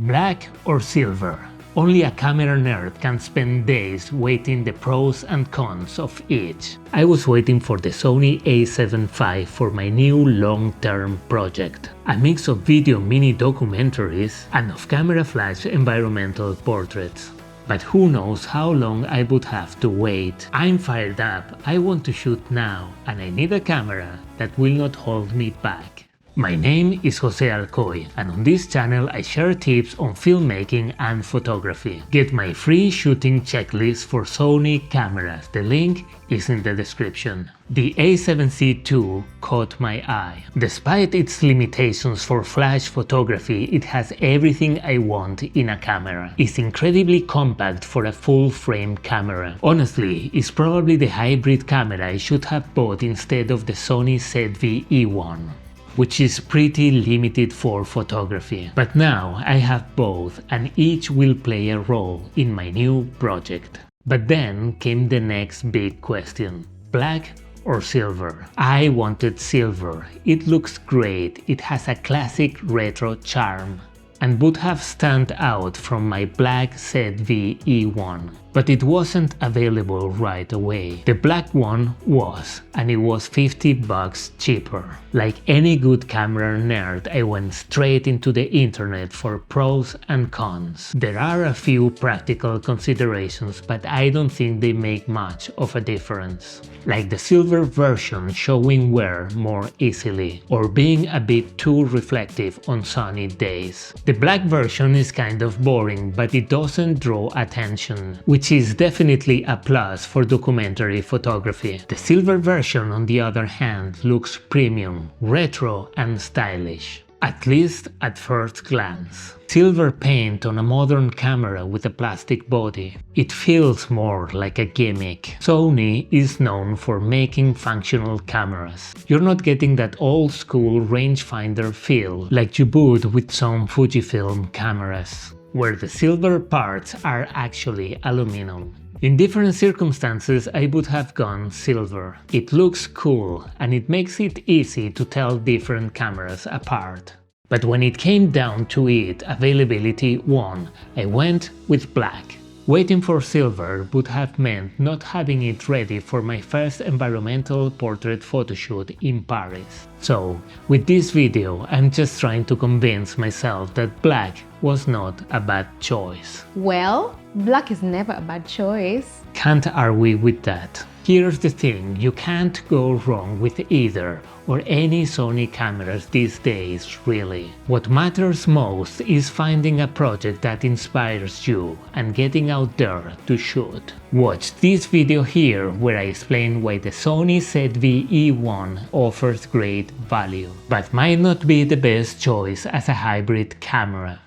Black or silver? Only a camera nerd can spend days weighing the pros and cons of each. I was waiting for the Sony A7 IV for my new long-term project. A mix of video mini-documentaries and off-camera flash environmental portraits. But who knows how long I would have to wait. I'm fired up, I want to shoot now, and I need a camera that will not hold me back. My name is Jose Alcoy, and on this channel I share tips on filmmaking and photography. Get my free shooting checklist for Sony cameras, the link is in the description. The A7C II caught my eye. Despite its limitations for flash photography, it has everything I want in a camera. It's incredibly compact for a full-frame camera. Honestly, it's probably the hybrid camera I should have bought instead of the Sony stealthy E1. Which is pretty limited for photography. But now I have both and each will play a role in my new project. But then came the next big question: black or silver? I wanted silver. It looks great, it has a classic retro charm, and would have stand out from my black stealthy E1. But it wasn't available right away. The black one was, and it was $50 cheaper. Like any good camera nerd, I went straight into the internet for pros and cons. There are a few practical considerations, but I don't think they make much of a difference. Like the silver version showing wear more easily, or being a bit too reflective on sunny days. The black version is kind of boring, but it doesn't draw attention, which is definitely a plus for documentary photography. The silver version, on the other hand, looks premium, retro and stylish. At least at first glance. Silver paint on a modern camera with a plastic body. It feels more like a gimmick. Sony is known for making functional cameras. You're not getting that old school rangefinder feel like you would with some Fujifilm cameras, where the silver parts are actually aluminum. In different circumstances I would have gone silver. It looks cool and it makes it easy to tell different cameras apart. But when it came down to it, availability won. I went with black. Waiting for silver would have meant not having it ready for my first environmental portrait photoshoot in Paris. So, with this video, I'm just trying to convince myself that black was not a bad choice. Well, black is never a bad choice. Can't argue with that. Here's the thing, you can't go wrong with either or any Sony cameras these days, really. What matters most is finding a project that inspires you and getting out there to shoot. Watch this video here where I explain why the Sony stealthy E1 offers great value, but might not be the best choice as a hybrid camera.